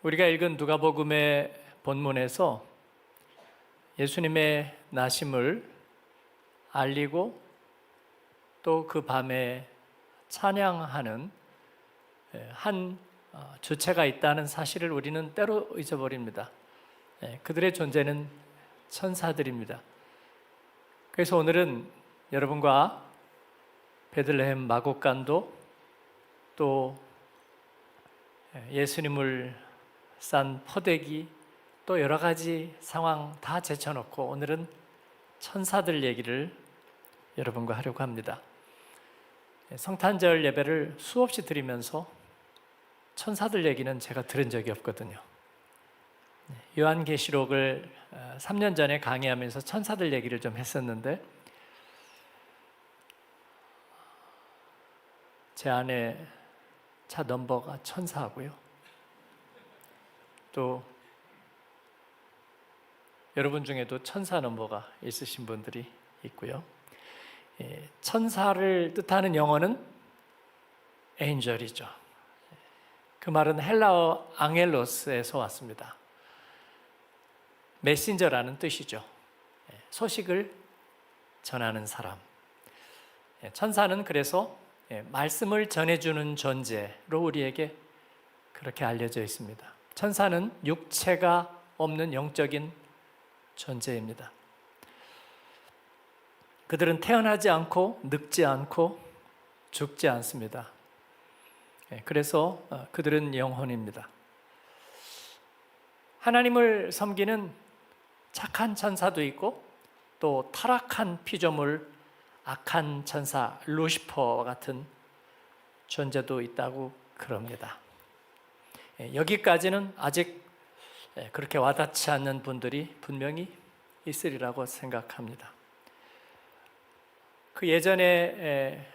우리가 읽은 누가복음의 본문에서 예수님의 나심을 알리고 또 그 밤에 찬양하는 한 주체가 있다는 사실을 우리는 때로 잊어버립니다. 그들의 존재는 천사들입니다. 그래서 오늘은 여러분과 베들레헴 마곡간도 또 예수님을 싼 포대기 또 여러 가지 상황 다 제쳐놓고 오늘은 천사들 얘기를 여러분과 하려고 합니다. 성탄절 예배를 수없이 드리면서 천사들 얘기는 제가 들은 적이 없거든요. 요한계시록을 3년 전에 강의하면서 천사들 얘기를 좀 했었는데 제 아내 차 넘버가 천사하고요. 또 여러분 중에도 천사 넘버가 있으신 분들이 있고요. 천사를 뜻하는 영어는 엔젤이죠. 그 말은 헬라어 앙헬로스에서 왔습니다. 메신저라는 뜻이죠. 소식을 전하는 사람. 천사는 그래서 말씀을 전해주는 존재로 우리에게 그렇게 알려져 있습니다. 천사는 육체가 없는 영적인 존재입니다. 그들은 태어나지 않고 늙지 않고 죽지 않습니다. 그래서 그들은 영혼입니다. 하나님을 섬기는 착한 천사도 있고 또 타락한 피조물 악한 천사 루시퍼와 같은 존재도 있다고 그럽니다. 여기까지는 아직 그렇게 와닿지 않는 분들이 분명히 있으리라고 생각합니다. 그 예전에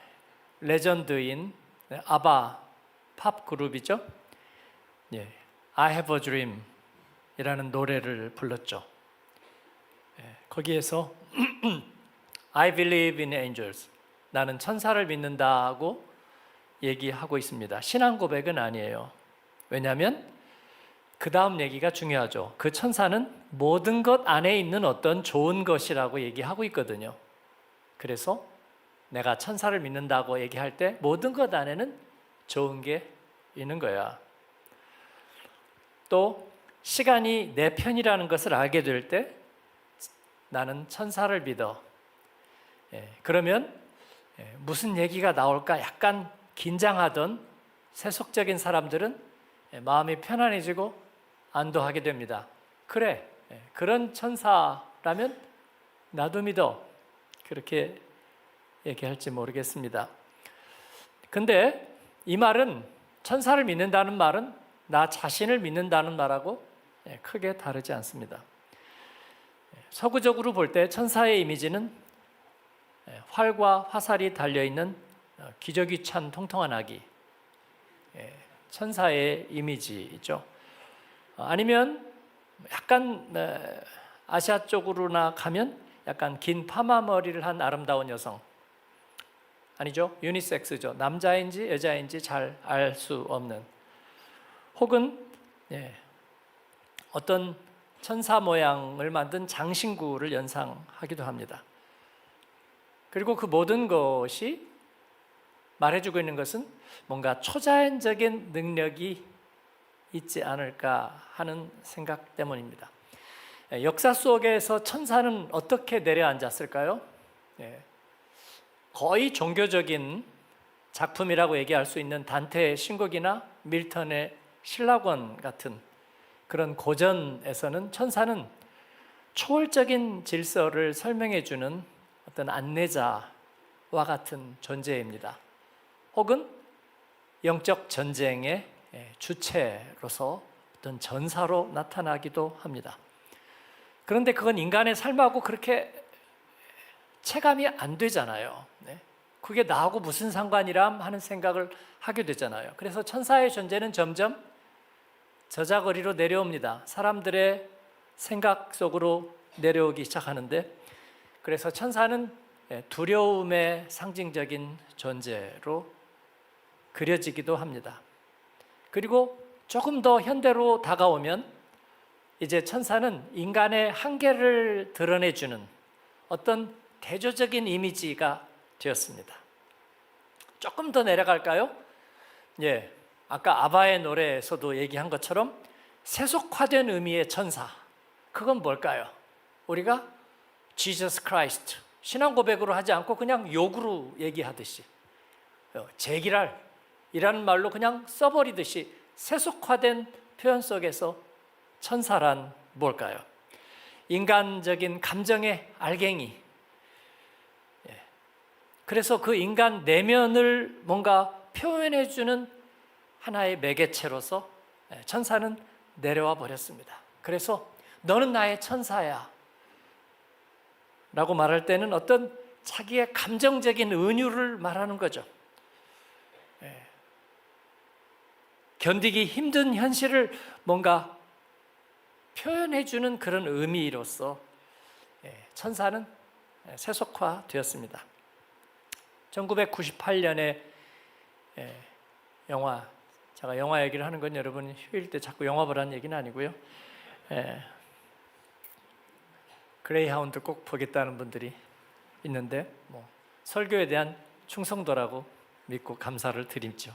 레전드인 아바 팝 그룹이죠. I have a dream 이라는 노래를 불렀죠. 거기에서 I believe in angels, 나는 천사를 믿는다고 얘기하고 있습니다. 신앙 고백은 아니에요. 왜냐하면 그 다음 얘기가 중요하죠. 그 천사는 모든 것 안에 있는 어떤 좋은 것이라고 얘기하고 있거든요. 그래서 내가 천사를 믿는다고 얘기할 때 모든 것 안에는 좋은 게 있는 거야. 또 시간이 내 편이라는 것을 알게 될 때 나는 천사를 믿어. 그러면 무슨 얘기가 나올까 약간 긴장하던 세속적인 사람들은 마음이 편안해지고 안도하게 됩니다. 그래, 그런 천사라면 나도 믿어. 그렇게 얘기할지 모르겠습니다. 근데 이 말은, 천사를 믿는다는 말은 나 자신을 믿는다는 말하고 크게 다르지 않습니다. 서구적으로 볼 때 천사의 이미지는 활과 화살이 달려있는 기저귀 찬 통통한 아기, 천사의 이미지죠. 아니면 약간 아시아 쪽으로나 가면 약간 긴 파마 머리를 한 아름다운 여성, 아니죠, 유니섹스죠. 남자인지 여자인지 잘 알 수 없는, 혹은 어떤 천사 모양을 만든 장신구를 연상하기도 합니다. 그리고 그 모든 것이 말해주고 있는 것은 뭔가 초자연적인 능력이 있지 않을까 하는 생각 때문입니다. 역사 속에서 천사는 어떻게 내려앉았을까요? 거의 종교적인 작품이라고 얘기할 수 있는 단테의 신곡이나 밀턴의 신라권 같은 그런 고전에서는 천사는 초월적인 질서를 설명해 주는 어떤 안내자와 같은 존재입니다. 혹은 영적 전쟁의 주체로서 어떤 전사로 나타나기도 합니다. 그런데 그건 인간의 삶하고 그렇게 체감이 안 되잖아요. 그게 나하고 무슨 상관이람 하는 생각을 하게 되잖아요. 그래서 천사의 존재는 점점 저자거리로 내려옵니다. 사람들의 생각 속으로 내려오기 시작하는데, 그래서 천사는 두려움의 상징적인 존재로 그려지기도 합니다. 그리고 조금 더 현대로 다가오면 이제 천사는 인간의 한계를 드러내주는 어떤 대조적인 이미지가 되었습니다. 조금 더 내려갈까요? 예, 아까 아바의 노래에서도 얘기한 것처럼 세속화된 의미의 천사, 그건 뭘까요? 우리가 Jesus Christ, 신앙 고백으로 하지 않고 그냥 욕으로 얘기하듯이 제기랄이라는 말로 그냥 써버리듯이 세속화된 표현 속에서 천사란 뭘까요? 인간적인 감정의 알갱이. 그래서 그 인간 내면을 뭔가 표현해주는 하나의 매개체로서 천사는 내려와 버렸습니다. 그래서 너는 나의 천사야 라고 말할 때는 어떤 자기의 감정적인 은유를 말하는 거죠. 견디기 힘든 현실을 뭔가 표현해주는 그런 의미로서 천사는 세속화되었습니다. 1998년에 영화, 제가 영화 얘기를 하는 건 여러분 휴일 때 자꾸 영화 보라는 얘기는 아니고요. 그레이하운드 꼭 보겠다는 분들이 있는데 설교에 대한 충성도라고 믿고 감사를 드리죠.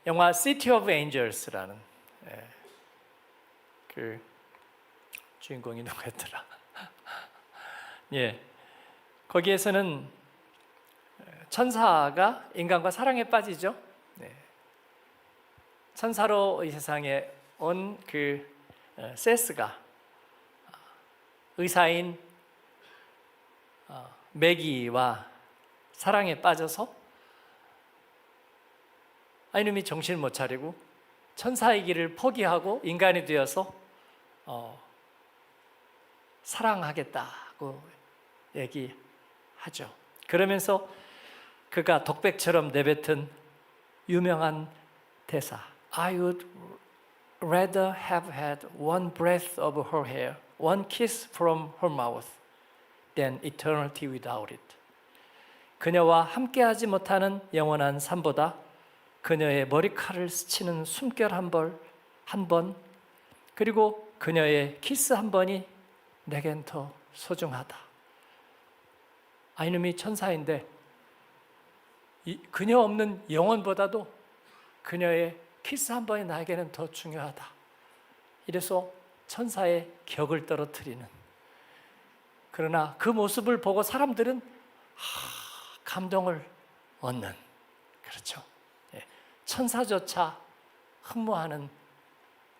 영화 City of Angels라는 그 주인공이 누구였더라? 예, 거기에서는 천사가 인간과 사랑에 빠지죠. 천사로 이 세상에 온 그 세스가 의사인 매기와 사랑에 빠져서 이놈이 정신을 못 차리고 천사의 길을 포기하고 인간이 되어서 사랑하겠다고 얘기하죠. 그러면서 그가 독백처럼 내뱉은 유명한 대사, I would rather have had one breath of her hair, one kiss from her mouth, than eternity without it. 그녀와 함께하지 못하는 영원한 삶보다 그녀의 머리칼을 스치는 숨결 한 번, 그리고 그녀의 키스 한 번이 내겐 더 소중하다. 이놈이 천사인데 그녀 없는 영혼보다도 그녀의 키스 한 번이 나에게는 더 중요하다. 이래서 천사의 격을 떨어뜨리는, 그러나 그 모습을 보고 사람들은 감동을 얻는, 그렇죠. 천사조차 흠모하는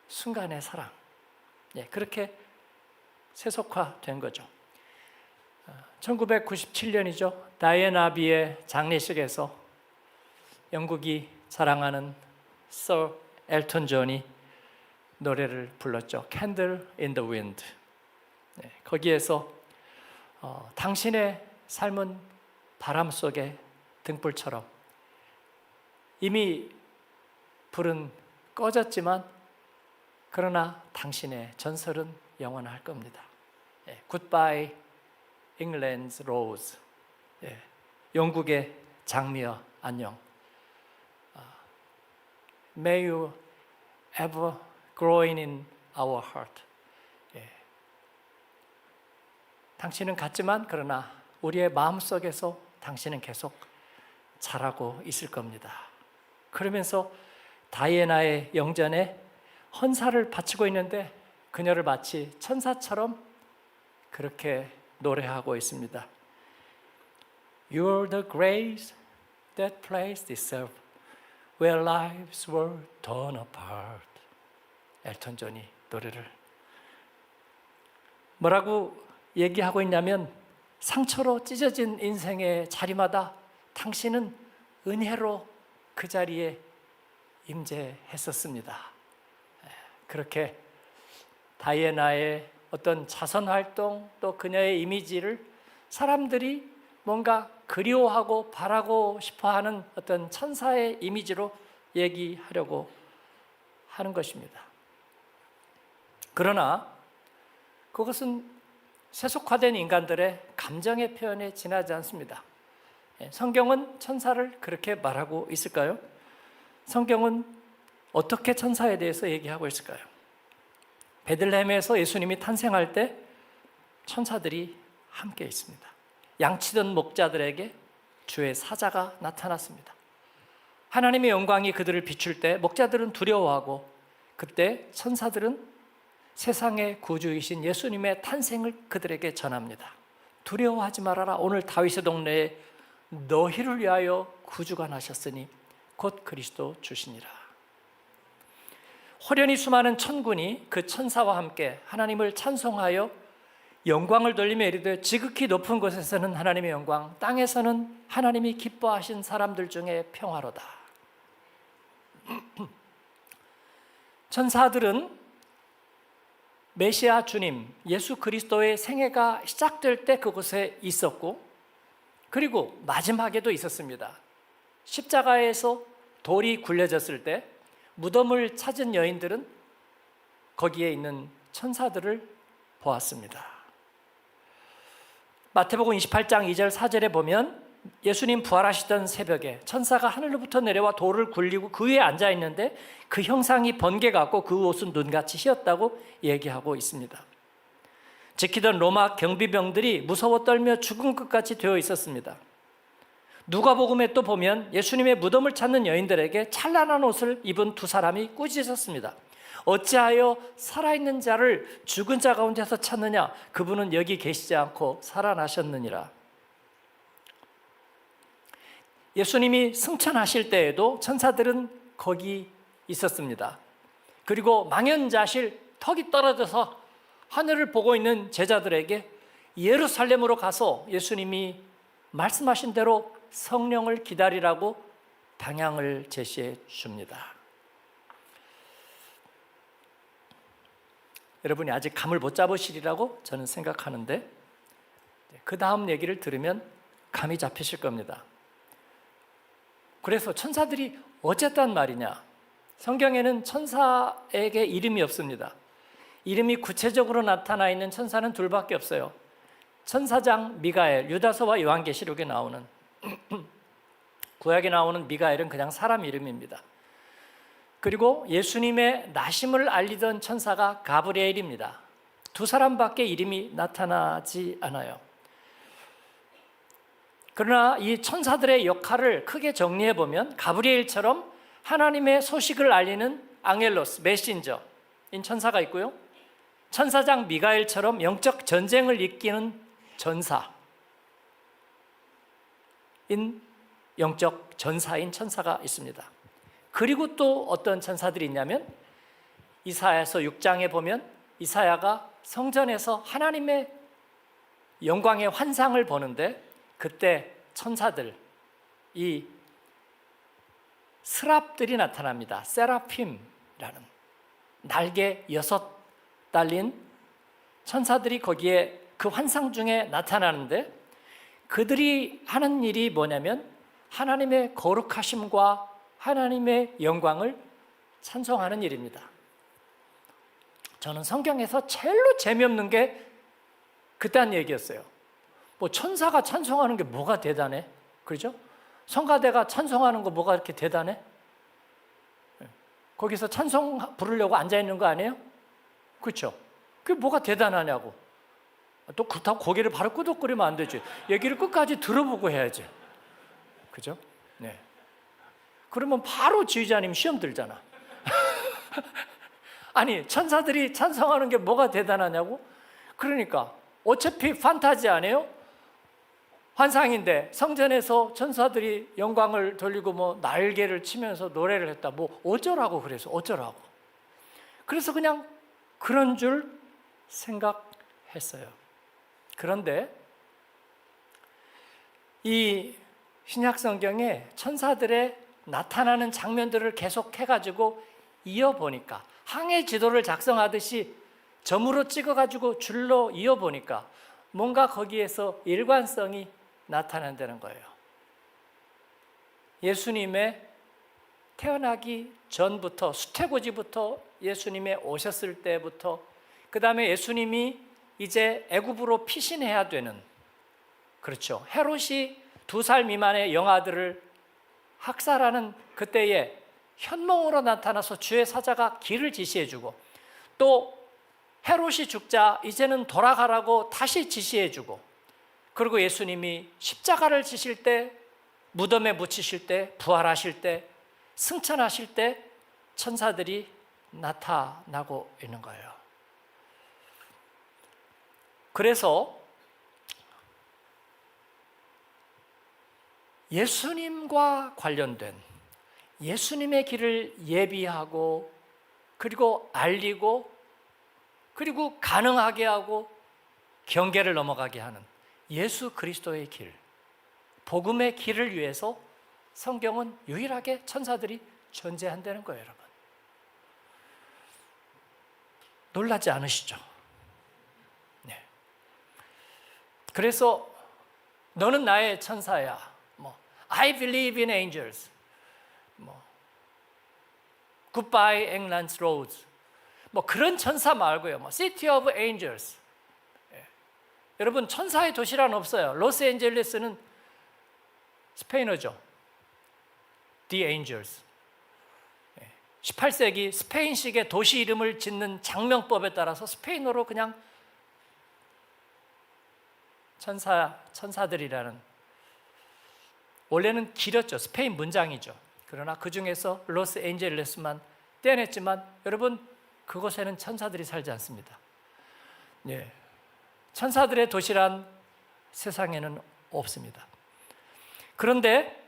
순간의 사랑. 그렇게 세속화된 거죠. 1997년이죠. 다이애나 아비의 장례식에서 영국이 자랑하는 서 엘턴 존이 노래를 불렀죠. Candle in the Wind. 거기에서 당신의 삶은 바람 속의 등불처럼, 이미 불은 꺼졌지만 그러나 당신의 전설은 영원할 겁니다. Goodbye England's Rose. 영국의 장미여 안녕. May you ever growing in our heart. 당신은 갔지만 그러나 우리의 마음속에서 당신은 계속 자라고 있을 겁니다. 그러면서 다이애나의 영전에 헌사를 바치고 있는데 그녀를 마치 천사처럼 그렇게 노래하고 있습니다. You're the grace that placed itself where lives were torn apart. 엘턴 존이 노래를 뭐라고 얘기하고 있냐면, 상처로 찢어진 인생의 자리마다 당신은 은혜로 그 자리에 임재했었습니다. 그렇게 다이애나의 어떤 자선 활동, 또 그녀의 이미지를 사람들이 뭔가 그리워하고 바라고 싶어하는 어떤 천사의 이미지로 얘기하려고 하는 것입니다. 그러나 그것은 세속화된 인간들의 감정의 표현에 지나지 않습니다. 성경은 천사를 그렇게 말하고 있을까요? 성경은 어떻게 천사에 대해서 얘기하고 있을까요? 베들레헴에서 예수님이 탄생할 때 천사들이 함께 있습니다. 양치던 목자들에게 주의 사자가 나타났습니다. 하나님의 영광이 그들을 비출 때 목자들은 두려워하고, 그때 천사들은 세상의 구주이신 예수님의 탄생을 그들에게 전합니다. 두려워하지 말아라. 오늘 다윗의 동네에 너희를 위하여 구주가 나셨으니 곧 그리스도 주시니라. 호련히 수많은 천군이 그 천사와 함께 하나님을 찬송하여 영광을 돌리며 이르되 지극히 높은 곳에서는 하나님의 영광, 땅에서는 하나님이 기뻐하신 사람들 중에 평화로다. 천사들은 메시아 주님 예수 그리스도의 생애가 시작될 때 그곳에 있었고, 그리고 마지막에도 있었습니다. 십자가에서 돌이 굴려졌을 때 무덤을 찾은 여인들은 거기에 있는 천사들을 보았습니다. 마태복음 28장 2절 4절에 보면 예수님 부활하시던 새벽에 천사가 하늘로부터 내려와 돌을 굴리고 그 위에 앉아 있는데 그 형상이 번개 같고 그 옷은 눈같이 희었다고 얘기하고 있습니다. 지키던 로마 경비병들이 무서워 떨며 죽은 것 같이 되어 있었습니다. 누가복음에 또 보면 예수님의 무덤을 찾는 여인들에게 찬란한 옷을 입은 두 사람이 꾸짖었습니다. 어찌하여 살아있는 자를 죽은 자 가운데서 찾느냐? 그분은 여기 계시지 않고 살아나셨느니라. 예수님이 승천하실 때에도 천사들은 거기 있었습니다. 그리고 망연자실 턱이 떨어져서 하늘을 보고 있는 제자들에게 예루살렘으로 가서 예수님이 말씀하신 대로 성령을 기다리라고 방향을 제시해 줍니다. 여러분이 아직 감을 못 잡으시리라고 저는 생각하는데, 그 다음 얘기를 들으면 감이 잡히실 겁니다. 그래서 천사들이 어쨌단 말이냐? 성경에는 천사에게 이름이 없습니다. 이름이 구체적으로 나타나 있는 천사는 둘밖에 없어요. 천사장 미가엘, 유다서와 요한계시록에 나오는 구약에 나오는 미가엘은 그냥 사람 이름입니다. 그리고 예수님의 나심을 알리던 천사가 가브리엘입니다. 두 사람밖에 이름이 나타나지 않아요. 그러나 이 천사들의 역할을 크게 정리해 보면 가브리엘처럼 하나님의 소식을 알리는 앙헬로스, 메신저인 천사가 있고요, 천사장 미가엘처럼 영적 전쟁을 이끄는 전사인 영적 전사인 천사가 있습니다. 그리고 또 어떤 천사들이 있냐면 이사야서 6장에 보면 이사야가 성전에서 하나님의 영광의 환상을 보는데 그때 천사들, 이 스랍들이 나타납니다. 세라핌이라는 날개 6 달린 천사들이 거기에 그 환상 중에 나타나는데, 그들이 하는 일이 뭐냐면 하나님의 거룩하심과 하나님의 영광을 찬송하는 일입니다. 저는 성경에서 제일로 재미없는 게 그딴 얘기였어요. 뭐 천사가 찬송하는 게 뭐가 대단해? 그렇죠? 성가대가 찬송하는 거 뭐가 이렇게 대단해? 거기서 찬송 부르려고 앉아있는 거 아니에요? 그렇죠? 그게 뭐가 대단하냐고. 또 그렇다고 고개를 바로 끄덕거리면 안 되지. 얘기를 끝까지 들어보고 해야지. 그죠? 네. 그러면 바로 지휘자님 시험 들잖아. 아니, 천사들이 찬송하는 게 뭐가 대단하냐고? 그러니까 어차피 판타지 아니에요? 환상인데 성전에서 천사들이 영광을 돌리고 뭐 날개를 치면서 노래를 했다. 뭐 어쩌라고 그래서 어쩌라고. 그래서 그냥 그런 줄 생각했어요. 그런데 이 신약 성경에 천사들의 나타나는 장면들을 계속 해가지고 이어보니까, 항해 지도를 작성하듯이 점으로 찍어가지고 줄로 이어보니까 뭔가 거기에서 일관성이 나타난다는 거예요. 예수님의 태어나기 전부터, 수태고지부터 예수님의 오셨을 때부터, 그 다음에 예수님이 이제 애굽으로 피신해야 되는, 그렇죠, 헤롯이 2살 미만의 영아들을 학살하는 그때에 현몽으로 나타나서 주의 사자가 길을 지시해주고, 또 헤롯이 죽자 이제는 돌아가라고 다시 지시해주고, 그리고 예수님이 십자가를 지실 때, 무덤에 묻히실 때, 부활하실 때, 승천하실 때 천사들이 나타나고 있는 거예요. 그래서 예수님과 관련된 예수님의 길을 예비하고, 그리고 알리고, 그리고 가능하게 하고 경계를 넘어가게 하는 예수 그리스도의 길, 복음의 길을 위해서 성경은 유일하게 천사들이 존재한다는 거예요, 여러분. 놀라지 않으시죠? 네. 그래서 너는 나의 천사야, I believe in angels, Goodbye England's Roads, 그런 천사 말고요, City of Angels. 여러분, 천사의 도시란 없어요. 로스앤젤레스는 스페인어죠. The Angels. 18세기 스페인식의 도시 이름을 짓는 장명법에 따라서 스페인어로 그냥 천사들이라는, 원래는 길었죠. 스페인 문장이죠. 그러나 그 중에서 로스앤젤레스만 떼냈지만, 여러분, 그곳에는 천사들이 살지 않습니다. 예. 천사들의 도시란 세상에는 없습니다. 그런데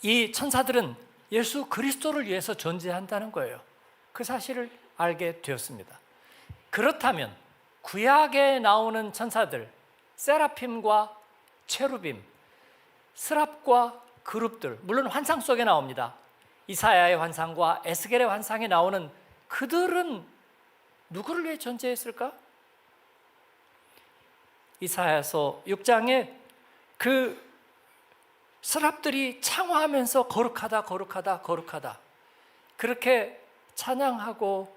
이 천사들은 예수 그리스도를 위해서 존재한다는 거예요. 그 사실을 알게 되었습니다. 그렇다면 구약에 나오는 천사들, 세라핌과 체루빔, 스랍과 그룹들, 물론 환상 속에 나옵니다. 이사야의 환상과 에스겔의 환상에 나오는 그들은 누구를 위해 존재했을까? 이사야서 6장에 그 스랍들이 창화하면서 거룩하다, 거룩하다, 거룩하다, 그렇게 찬양하고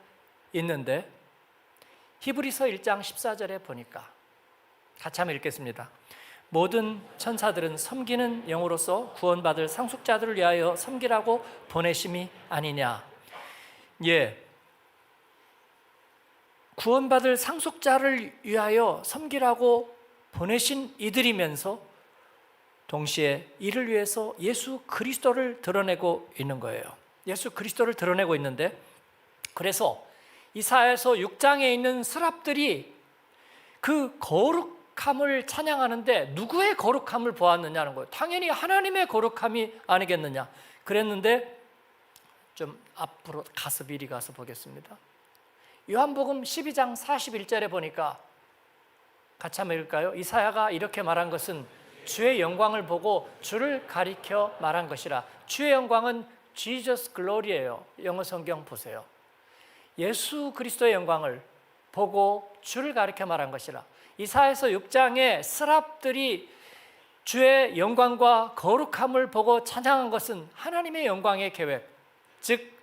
있는데, 히브리서 1장 14절에 보니까, 같이 한번 읽겠습니다. 모든 천사들은 섬기는 영으로서 구원받을 상속자들을 위하여 섬기라고 보내심이 아니냐. 예, 구원받을 상속자를 위하여 섬기라고 보내신 이들이면서 동시에 이를 위해서 예수 그리스도를 드러내고 있는 거예요. 예수 그리스도를 드러내고 있는데, 그래서 이사야서 6장에 있는 스랍들이 그 거룩함을 찬양하는데 누구의 거룩함을 보았느냐는 거예요. 당연히 하나님의 거룩함이 아니겠느냐 그랬는데, 좀 앞으로 가서 미리 가서 보겠습니다. 요한복음 12장 41절에 보니까, 같이 한번 읽을까요? 이사야가 이렇게 말한 것은 주의 영광을 보고 주를 가리켜 말한 것이라. 주의 영광은 Jesus Glory예요. 영어 성경 보세요. 예수 그리스도의 영광을 보고 주를 가리켜 말한 것이라. 이사야서 6장에 스랍들이 주의 영광과 거룩함을 보고 찬양한 것은 하나님의 영광의 계획, 즉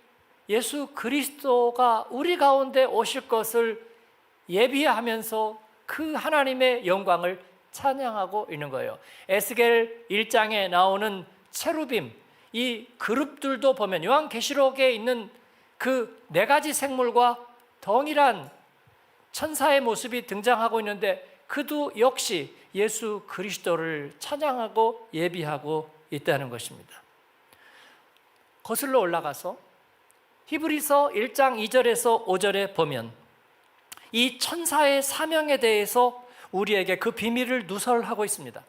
예수 그리스도가 우리 가운데 오실 것을 예비하면서 그 하나님의 영광을 찬양하고 있는 거예요. 에스겔 1장에 나오는 체루빔, 이 그룹들도 보면 요한계시록에 있는 그 네 가지 생물과 동일한 천사의 모습이 등장하고 있는데, 그도 역시 예수 그리스도를 찬양하고 예비하고 있다는 것입니다. 거슬러 올라가서 히브리서 1장 2절에서 5절에 보면 이 천사의 사명에 대해서 우리에게 그 비밀을 누설하고 있습니다.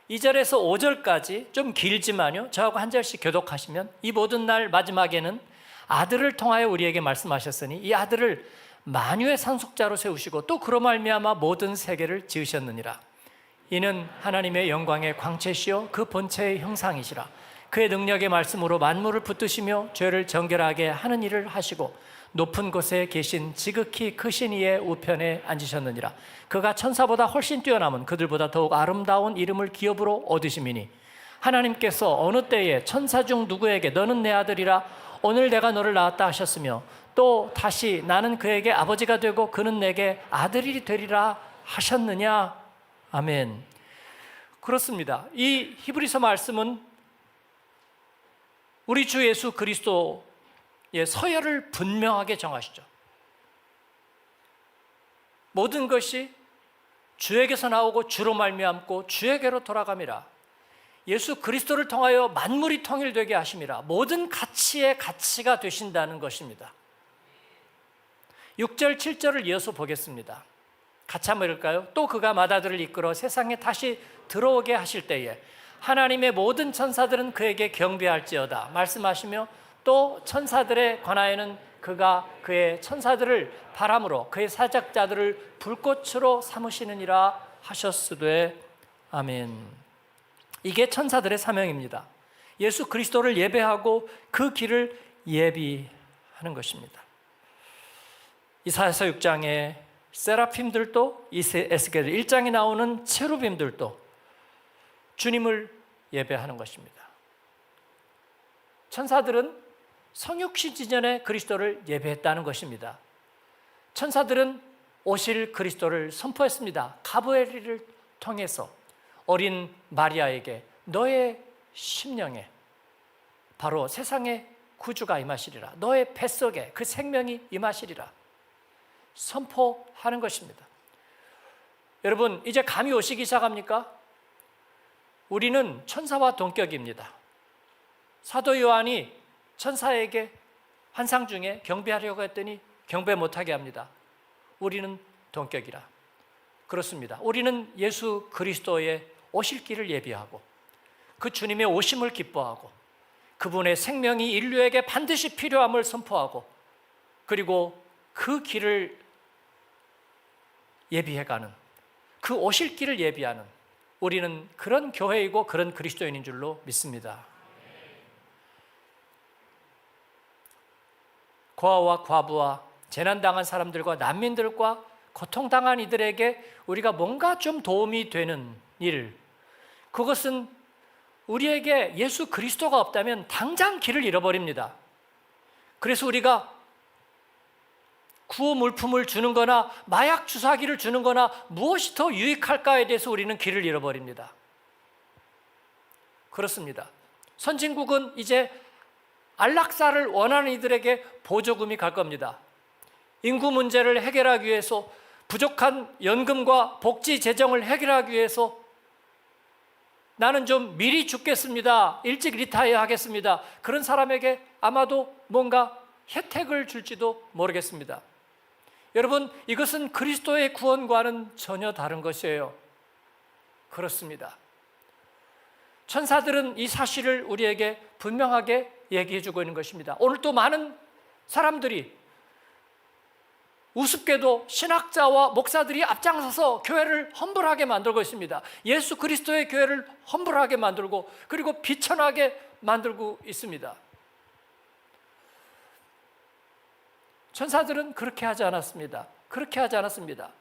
2절에서 5절까지 좀 길지만요, 저하고 한 절씩 교독하시면, 이 모든 날 마지막에는 아들을 통하여 우리에게 말씀하셨으니 이 아들을 만유의 상속자로 세우시고 또 그로 말미암아 모든 세계를 지으셨느니라. 이는 하나님의 영광의 광채시요 그 본체의 형상이시라. 그의 능력의 말씀으로 만물을 붙드시며 죄를 정결하게 하는 일을 하시고 높은 곳에 계신 지극히 크신 이의 우편에 앉으셨느니라. 그가 천사보다 훨씬 뛰어남은 그들보다 더욱 아름다운 이름을 기업으로 얻으심이니 하나님께서 어느 때에 천사 중 누구에게 너는 내 아들이라 오늘 내가 너를 낳았다 하셨으며 또 다시 나는 그에게 아버지가 되고 그는 내게 아들이 되리라 하셨느냐. 아멘. 그렇습니다. 이 히브리서 말씀은 우리 주 예수 그리스도 서열을 분명하게 정하시죠. 모든 것이 주에게서 나오고 주로 말미암고 주에게로 돌아감이라. 예수 그리스도를 통하여 만물이 통일되게 하심이라. 모든 가치의 가치가 되신다는 것입니다. 6절 7절을 이어서 보겠습니다. 같이 한번 읽을까요? 또 그가 마다들을 이끌어 세상에 다시 들어오게 하실 때에 하나님의 모든 천사들은 그에게 경배할지어다 말씀하시며, 또 천사들에 관하여는 그가 그의 천사들을 바람으로 그의 사적자들을 불꽃으로 삼으시느니라 하셨으되 아멘. 이게 천사들의 사명입니다. 예수 그리스도를 예배하고 그 길을 예비하는 것입니다. 이사야서 6장에 세라핌들도, 에스겔 1장에 나오는 체루빔들도 주님을 예배하는 것입니다. 천사들은 성육신 이전에 그리스도를 예배했다는 것입니다. 천사들은 오실 그리스도를 선포했습니다. 가브리엘을 통해서 어린 마리아에게 너의 심령에 바로 세상의 구주가 임하시리라, 너의 뱃속에 그 생명이 임하시리라 선포하는 것입니다. 여러분, 이제 감이 오시기 시작합니까? 우리는 천사와 동격입니다. 사도 요한이 천사에게 환상 중에 경배하려고 했더니 경배 못하게 합니다. 우리는 동격이라. 그렇습니다. 우리는 예수 그리스도의 오실 길을 예비하고 그 주님의 오심을 기뻐하고 그분의 생명이 인류에게 반드시 필요함을 선포하고 그리고 그 길을 예비해가는, 그 오실 길을 예비하는 우리는 그런 교회이고 그런 그리스도인인 줄로 믿습니다. 고아와 과부와 재난당한 사람들과 난민들과 고통당한 이들에게 우리가 뭔가 좀 도움이 되는 일, 그것은 우리에게 예수 그리스도가 없다면 당장 길을 잃어버립니다. 그래서 우리가 구호 물품을 주는 거나 마약 주사기를 주는 거나 무엇이 더 유익할까에 대해서 우리는 길을 잃어버립니다. 그렇습니다. 선진국은 이제 안락사를 원하는 이들에게 보조금이 갈 겁니다. 인구 문제를 해결하기 위해서, 부족한 연금과 복지 재정을 해결하기 위해서 나는 좀 미리 죽겠습니다, 일찍 리타이어 하겠습니다, 그런 사람에게 아마도 뭔가 혜택을 줄지도 모르겠습니다. 여러분, 이것은 그리스도의 구원과는 전혀 다른 것이에요. 그렇습니다. 천사들은 이 사실을 우리에게 분명하게 얘기해 주고 있는 것입니다. 오늘 또 많은 사람들이 우습게도 신학자와 목사들이 앞장서서 교회를 험불하게 만들고 있습니다. 예수 그리스도의 교회를 험불하게 만들고 그리고 비천하게 만들고 있습니다. 천사들은 그렇게 하지 않았습니다. 그렇게 하지 않았습니다.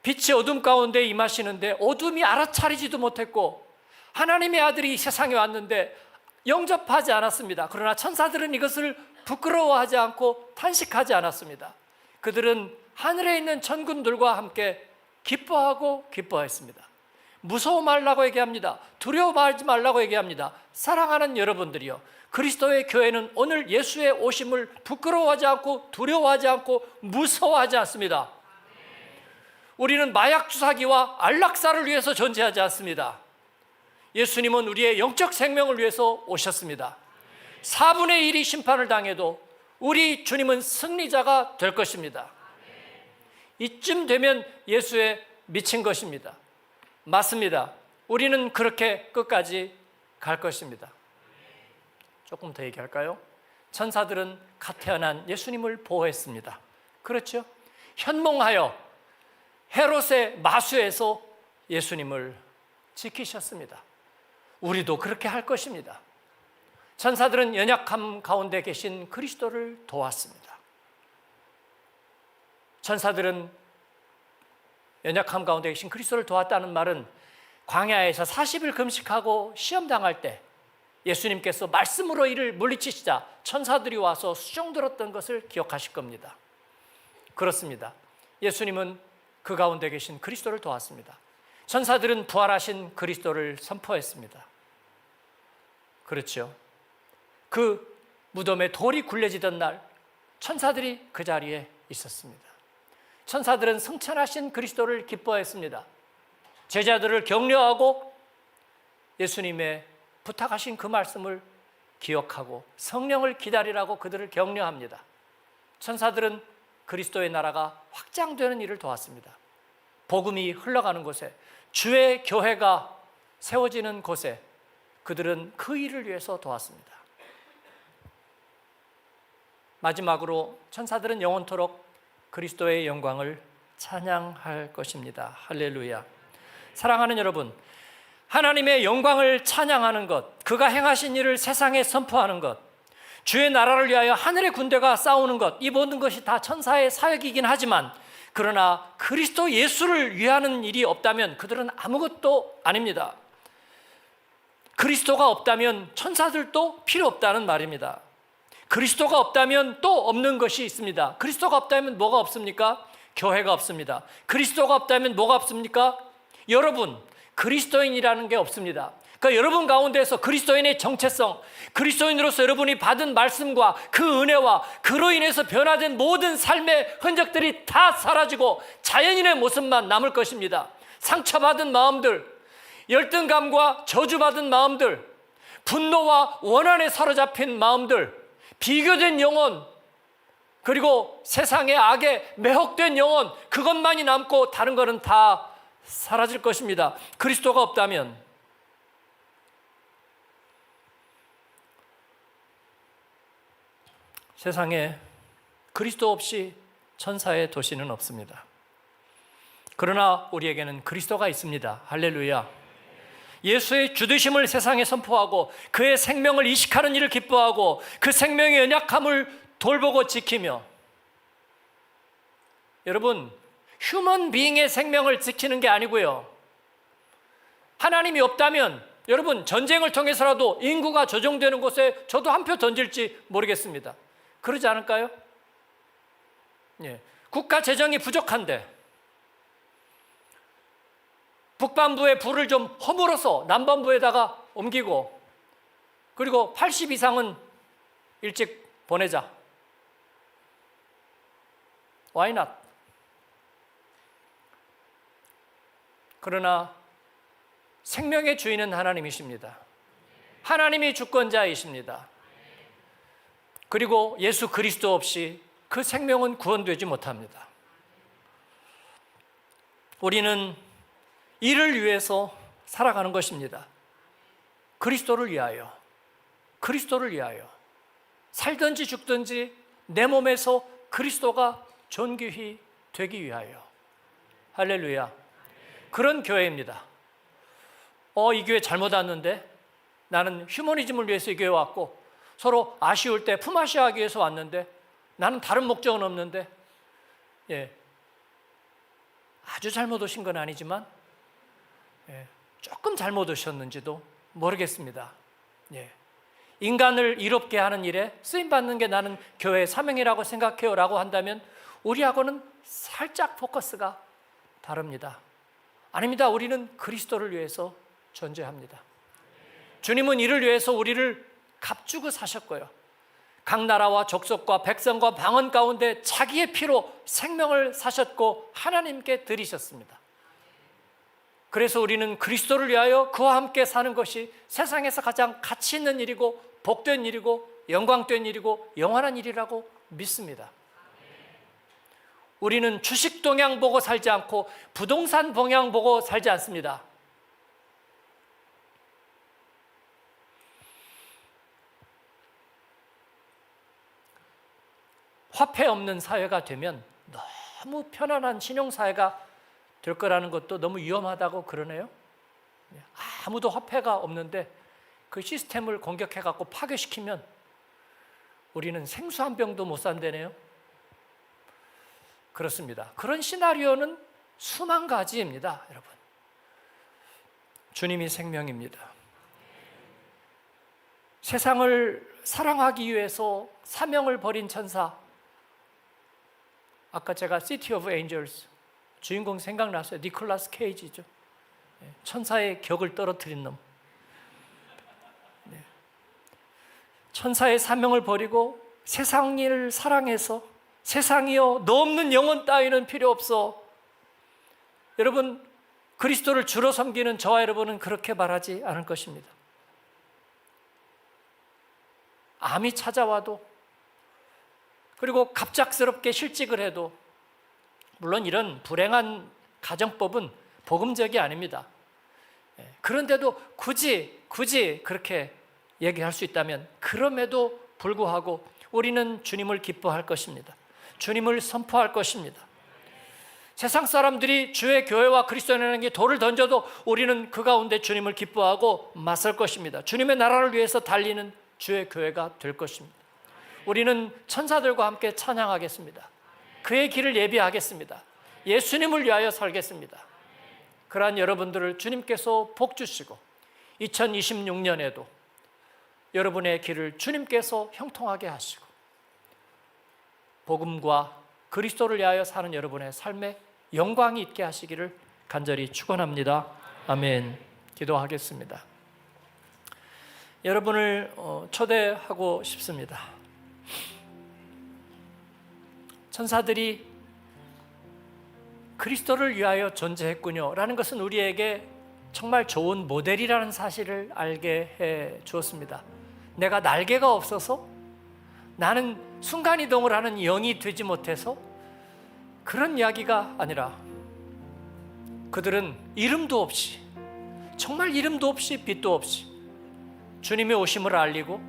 빛이 어둠 가운데 임하시는데 어둠이 알아차리지도 못했고 하나님의 아들이 이 세상에 왔는데 영접하지 않았습니다. 그러나 천사들은 이것을 부끄러워하지 않고 탄식하지 않았습니다. 그들은 하늘에 있는 천군들과 함께 기뻐하고 기뻐했습니다. 무서워 말라고 얘기합니다. 두려워하지 말라고 얘기합니다. 사랑하는 여러분들이요, 그리스도의 교회는 오늘 예수의 오심을 부끄러워하지 않고 두려워하지 않고 무서워하지 않습니다. 우리는 마약 주사기와 안락사를 위해서 존재하지 않습니다. 예수님은 우리의 영적 생명을 위해서 오셨습니다. 4분의 1이 심판을 당해도 우리 주님은 승리자가 될 것입니다. 이쯤 되면 예수에 미친 것입니다. 맞습니다. 우리는 그렇게 끝까지 갈 것입니다. 조금 더 얘기할까요? 천사들은 갓 태어난 예수님을 보호했습니다. 그렇죠? 현몽하여 헤롯의 마수에서 예수님을 지키셨습니다. 우리도 그렇게 할 것입니다. 천사들은 연약함 가운데 계신 그리스도를 도왔습니다. 천사들은 연약함 가운데 계신 그리스도를 도왔다는 말은 광야에서 40일 금식하고 시험당할 때 예수님께서 말씀으로 이를 물리치시자 천사들이 와서 수종 들었던 것을 기억하실 겁니다. 그렇습니다. 예수님은 그 가운데 계신 그리스도를 도왔습니다. 천사들은 부활하신 그리스도를 선포했습니다. 그렇죠. 그 무덤에 돌이 굴려지던 날 천사들이 그 자리에 있었습니다. 천사들은 승천하신 그리스도를 기뻐했습니다. 제자들을 격려하고 예수님의 부탁하신 그 말씀을 기억하고 성령을 기다리라고 그들을 격려합니다. 천사들은 그리스도의 나라가 확장되는 일을 도왔습니다. 복음이 흘러가는 곳에, 주의 교회가 세워지는 곳에 그들은 그 일을 위해서 도왔습니다. 마지막으로 천사들은 영원토록 그리스도의 영광을 찬양할 것입니다. 할렐루야. 사랑하는 여러분, 하나님의 영광을 찬양하는 것, 그가 행하신 일을 세상에 선포하는 것, 주의 나라를 위하여 하늘의 군대가 싸우는 것, 이 모든 것이 다 천사의 사역이긴 하지만, 그러나 그리스도 예수를 위하는 일이 없다면 그들은 아무것도 아닙니다. 그리스도가 없다면 천사들도 필요 없다는 말입니다. 그리스도가 없다면 또 없는 것이 있습니다. 그리스도가 없다면 뭐가 없습니까? 교회가 없습니다. 그리스도가 없다면 뭐가 없습니까? 여러분, 그리스도인이라는 게 없습니다. 그러니까 여러분 가운데서 그리스도인의 정체성, 그리스도인으로서 여러분이 받은 말씀과 그 은혜와 그로 인해서 변화된 모든 삶의 흔적들이 다 사라지고 자연인의 모습만 남을 것입니다. 상처받은 마음들, 열등감과 저주받은 마음들, 분노와 원한에 사로잡힌 마음들, 비교된 영혼, 그리고 세상의 악에 매혹된 영혼, 그것만이 남고 다른 것은 다 사라질 것입니다. 그리스도가 없다면 세상에 그리스도 없이 천사의 도시는 없습니다. 그러나 우리에게는 그리스도가 있습니다. 할렐루야. 예수의 주되심을 세상에 선포하고 그의 생명을 이식하는 일을 기뻐하고 그 생명의 연약함을 돌보고 지키며, 여러분, 휴먼 비잉의 생명을 지키는 게 아니고요, 하나님이 없다면 여러분 전쟁을 통해서라도 인구가 조정되는 곳에 저도 한 표 던질지 모르겠습니다. 그러지 않을까요? 예. 국가 재정이 부족한데 북반부의 부를 좀 허물어서 남반부에다가 옮기고, 그리고 80 이상은 일찍 보내자. Why not? 그러나 생명의 주인은 하나님이십니다. 하나님이 주권자이십니다. 그리고 예수 그리스도 없이 그 생명은 구원되지 못합니다. 우리는 이를 위해서 살아가는 것입니다. 그리스도를 위하여, 그리스도를 위하여 살든지 죽든지 내 몸에서 그리스도가 존귀히 되기 위하여. 할렐루야. 그런 교회입니다. 이 교회 잘못 왔는데, 나는 휴머니즘을 위해서 이 교회 왔고 서로 아쉬울 때 품앗이하기 위해서 왔는데 나는 다른 목적은 없는데, 예, 아주 잘못 오신 건 아니지만 조금 잘못 오셨는지도 모르겠습니다. 예. 인간을 이롭게 하는 일에 쓰임받는 게 나는 교회의 사명이라고 생각해요 라고 한다면 우리하고는 살짝 포커스가 다릅니다. 아닙니다. 우리는 그리스도를 위해서 존재합니다. 주님은 이를 위해서 우리를 값주고 사셨고요, 각 나라와 족속과 백성과 방언 가운데 자기의 피로 생명을 사셨고 하나님께 드리셨습니다. 그래서 우리는 그리스도를 위하여 그와 함께 사는 것이 세상에서 가장 가치 있는 일이고 복된 일이고 영광된 일이고 영원한 일이라고 믿습니다. 우리는 주식 동향 보고 살지 않고 부동산 동향 보고 살지 않습니다. 화폐 없는 사회가 되면 너무 편안한 신용사회가 될 거라는 것도 너무 위험하다고 그러네요. 아무도 화폐가 없는데 그 시스템을 공격해갖고 파괴시키면 우리는 생수 한 병도 못 산다네요. 그렇습니다. 그런 시나리오는 수만 가지입니다, 여러분. 주님이 생명입니다. 세상을 사랑하기 위해서 사명을 벌인 천사, 아까 제가 시티 오브 엔젤스 주인공 생각났어요. 니콜라스 케이지죠. 천사의 격을 떨어뜨린 놈. 천사의 사명을 버리고 세상을 사랑해서 세상이여 너 없는 영혼 따위는 필요 없어. 여러분, 그리스도를 주로 섬기는 저와 여러분은 그렇게 말하지 않을 것입니다. 암이 찾아와도, 그리고 갑작스럽게 실직을 해도, 물론 이런 불행한 가정법은 복음적이 아닙니다. 그런데도 굳이 그렇게 얘기할 수 있다면 그럼에도 불구하고 우리는 주님을 기뻐할 것입니다. 주님을 선포할 것입니다. 세상 사람들이 주의 교회와 그리스도인에게 돌을 던져도 우리는 그 가운데 주님을 기뻐하고 맞설 것입니다. 주님의 나라를 위해서 달리는 주의 교회가 될 것입니다. 우리는 천사들과 함께 찬양하겠습니다. 그의 길을 예비하겠습니다. 예수님을 위하여 살겠습니다. 그러한 여러분들을 주님께서 복 주시고 2026년에도 여러분의 길을 주님께서 형통하게 하시고 복음과 그리스도를 위하여 사는 여러분의 삶에 영광이 있게 하시기를 간절히 축원합니다. 아멘. 기도하겠습니다. 여러분을 초대하고 싶습니다. 천사들이 그리스도를 위하여 존재했군요 라는 것은 우리에게 정말 좋은 모델이라는 사실을 알게 해 주었습니다. 내가 날개가 없어서 나는 순간이동을 하는 영이 되지 못해서 그런 이야기가 아니라 그들은 이름도 없이, 정말 이름도 없이 빛도 없이 주님의 오심을 알리고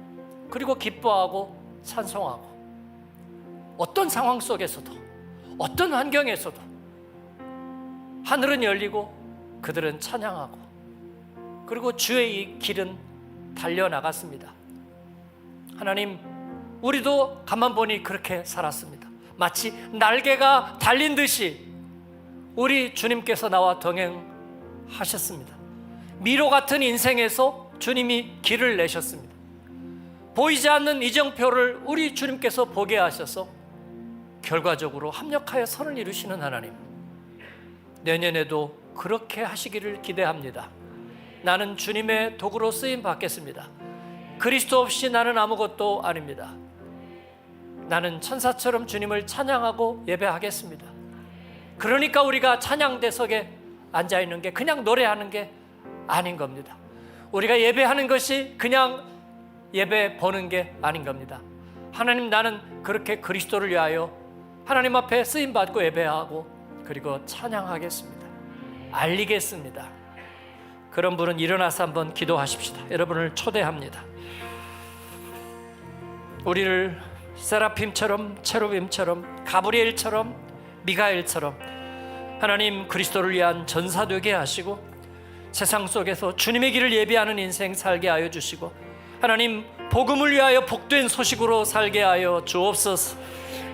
그리고 기뻐하고 찬송하고 어떤 상황 속에서도 어떤 환경에서도 하늘은 열리고 그들은 찬양하고 그리고 주의 이 길은 달려나갔습니다. 하나님, 우리도 가만 보니 그렇게 살았습니다. 마치 날개가 달린 듯이 우리 주님께서 나와 동행하셨습니다. 미로 같은 인생에서 주님이 길을 내셨습니다. 보이지 않는 이정표를 우리 주님께서 보게 하셔서 결과적으로 합력하여 선을 이루시는 하나님, 내년에도 그렇게 하시기를 기대합니다. 나는 주님의 도구로 쓰임 받겠습니다. 그리스도 없이 나는 아무것도 아닙니다. 나는 천사처럼 주님을 찬양하고 예배하겠습니다. 그러니까 우리가 찬양대석에 앉아있는 게 그냥 노래하는 게 아닌 겁니다. 우리가 예배하는 것이 그냥 예배 보는 게 아닌 겁니다. 하나님, 나는 그렇게 그리스도를 위하여 하나님 앞에 쓰임받고 예배하고 그리고 찬양하겠습니다. 알리겠습니다. 그런 분은 일어나서 한번 기도하십시다. 여러분을 초대합니다. 우리를 세라핌처럼, 체루빔처럼, 가브리엘처럼, 미가엘처럼 하나님 그리스도를 위한 전사 되게 하시고 세상 속에서 주님의 길을 예비하는 인생 살게 하여 주시고 하나님 복음을 위하여 복된 소식으로 살게 하여 주옵소서.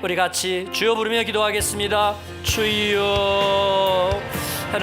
우리 같이 주여 부르며 기도하겠습니다. 주여.